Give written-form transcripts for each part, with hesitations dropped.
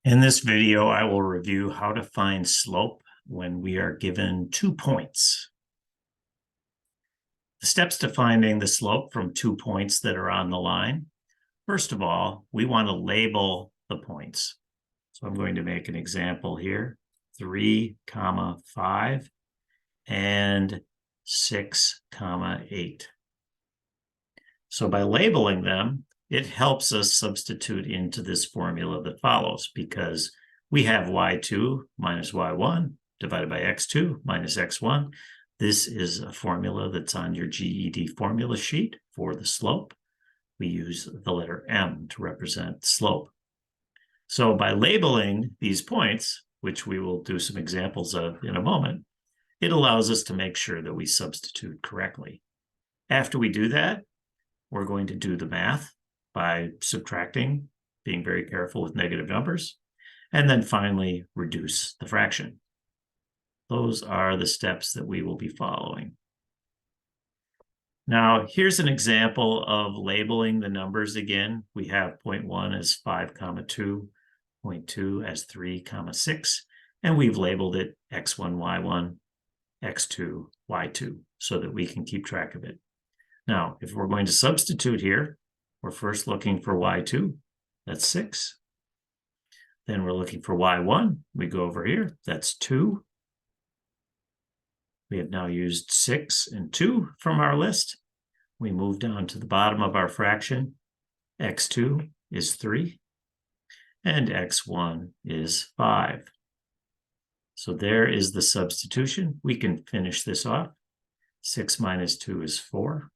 In this video, I will review how to find slope when we are given 2 points. The steps to finding the slope from 2 points that are on the line. First of all, we want to label the points. So I'm going to make an example here, 3, 5, and 6, 8. So by labeling them, it helps us substitute into this formula that follows, because we have y2 minus y1 divided by x2 minus x1. This is a formula that's on your GED formula sheet for the slope. We use the letter M to represent slope. So by labeling these points, which we will do some examples of in a moment, it allows us to make sure that we substitute correctly. After we do that, we're going to do the math by subtracting, being very careful with negative numbers, and then finally reduce the fraction. Those are the steps that we will be following. Now, here's an example of labeling the numbers again. We have 0.1 as 5, 2, 0.2 as 3, 6, and we've labeled it x1, y1, x2, y2, so that we can keep track of it. Now, if we're going to substitute here, we're first looking for y2, that's 6. Then we're looking for y1, we go over here, that's 2. We have now used 6 and 2 from our list. We move down to the bottom of our fraction. x2 is 3, and x1 is 5. So there is the substitution. We can finish this off. 6 minus 2 is 4.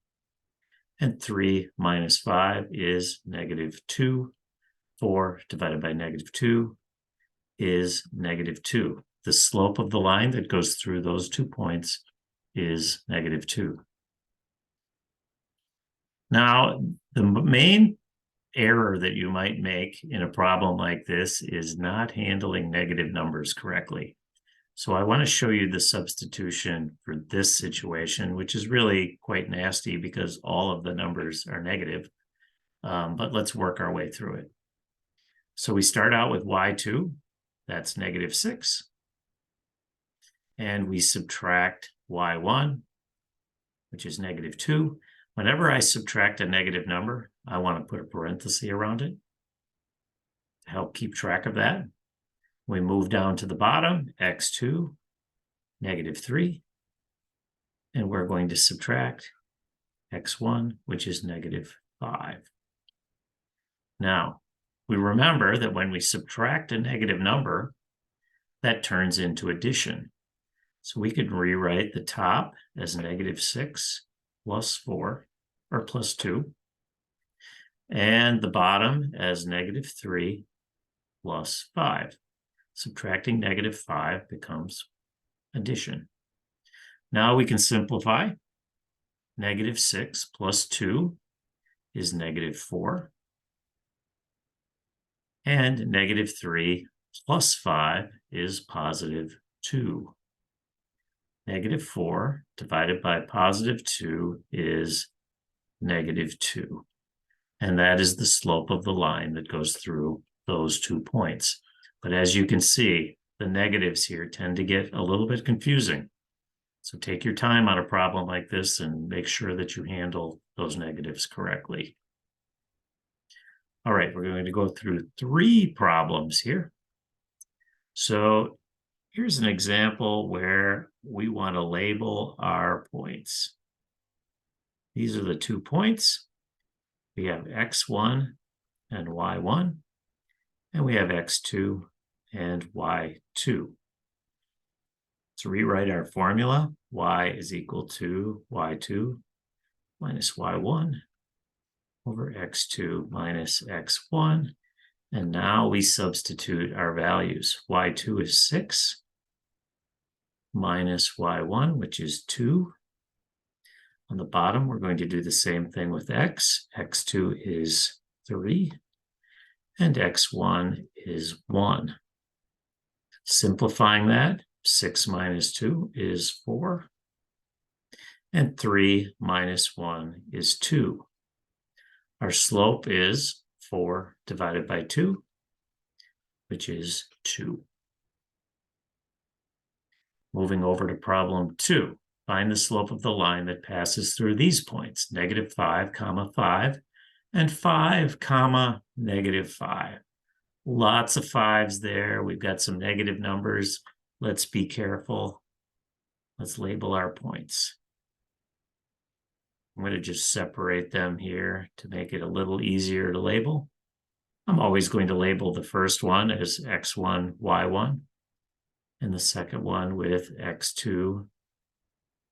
And 3 minus 5 is -2. 4 divided by -2 is -2. The slope of the line that goes through those 2 points is -2. Now, the main error that you might make in a problem like this is not handling negative numbers correctly. So I want to show you the substitution for this situation, which is really quite nasty because all of the numbers are negative. But let's work our way through it. So we start out with y2, that's -6. And we subtract y1, which is -2. Whenever I subtract a negative number, I want to put a parenthesis around it to help keep track of that. We move down to the bottom, x2, -3, and we're going to subtract x1, which is -5. Now, we remember that when we subtract a negative number, that turns into addition. So we could rewrite the top as -6 plus 4, or plus 2, and the bottom as -3 plus 5. Subtracting -5 becomes addition. Now we can simplify. -6 plus 2 is -4. And -3 plus 5 is +2. -4 divided by +2 is -2. And that is the slope of the line that goes through those 2 points. But as you can see, the negatives here tend to get a little bit confusing. So take your time on a problem like this and make sure that you handle those negatives correctly. All right, we're going to go through 3 problems here. So here's an example where we want to label our points. These are the 2 points. We have x1 and y1, and we have x2 and y2. To rewrite our formula, y is equal to y2 minus y1 over x2 minus x1. And now we substitute our values. y2 is 6 minus y1, which is 2. On the bottom, we're going to do the same thing with x. x2 is 3, and x1 is 1. Simplifying that, 6 minus 2 is 4, and 3 minus 1 is 2. Our slope is 4 divided by 2, which is 2. Moving over to problem 2. Find the slope of the line that passes through these points, -5, 5, and 5, -5. Lots of 5s there. We've got some negative numbers. Let's be careful. Let's label our points. I'm going to just separate them here to make it a little easier to label. I'm always going to label the first one as x1, y1, and the second one with x2,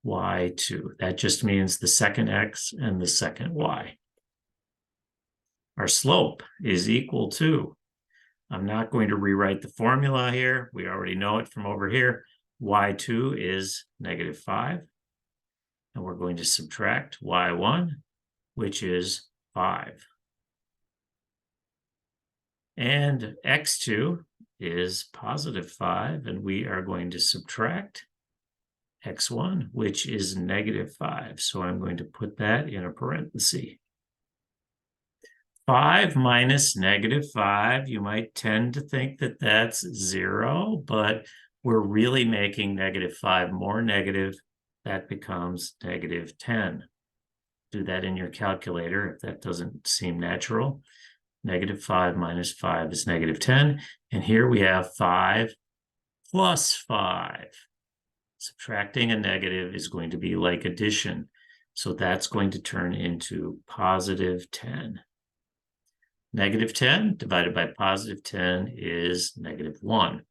y2. That just means the second x and the second y. Our slope is equal to, I'm not going to rewrite the formula here. We already know it from over here. Y2 is -5. And we're going to subtract y1, which is 5. And x2 is +5, and we are going to subtract x1, which is -5. So I'm going to put that in a parenthesis. 5 minus -5, you might tend to think that that's 0, but we're really making -5 more negative. That becomes -10. Do that in your calculator if that doesn't seem natural. -5 minus 5 is -10. And here we have 5 plus 5. Subtracting a negative is going to be like addition. So that's going to turn into +10. -10 divided by +10 is -1.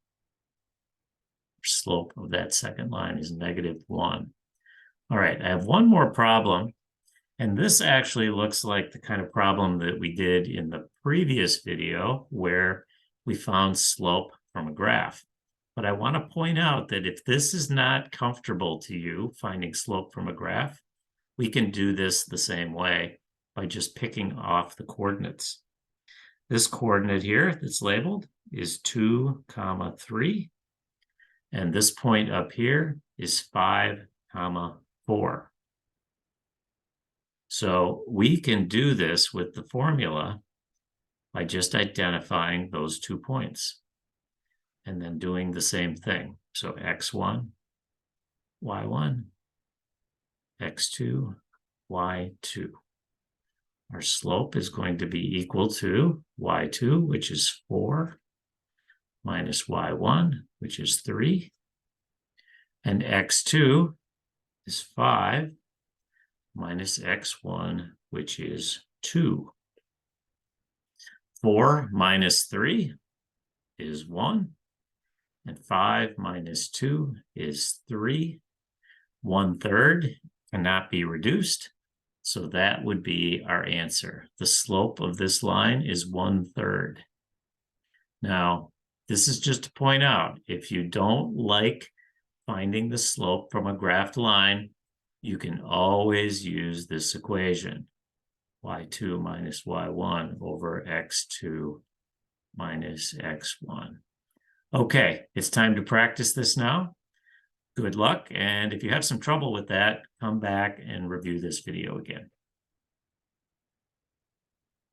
Slope of that second line is -1. All right, I have one more problem, and this actually looks like the kind of problem that we did in the previous video where we found slope from a graph. But I want to point out that if this is not comfortable to you, finding slope from a graph, we can do this the same way by just picking off the coordinates. This coordinate here that's labeled is 2, 3. And this point up here is 5, 4. So we can do this with the formula by just identifying those 2 points and then doing the same thing. So x1, y1, x2, y2. Our slope is going to be equal to y2, which is 4, minus y1, which is 3, and x2 is 5, minus x1, which is 2. 4 minus 3 is 1, and 5 minus 2 is 3. 1/3 cannot be reduced, so that would be our answer. The slope of this line is 1/3. Now, this is just to point out, if you don't like finding the slope from a graphed line, you can always use this equation. y2 minus y1 over x2 minus x1. Okay, it's time to practice this now. Good luck, and if you have some trouble with that, come back and review this video again.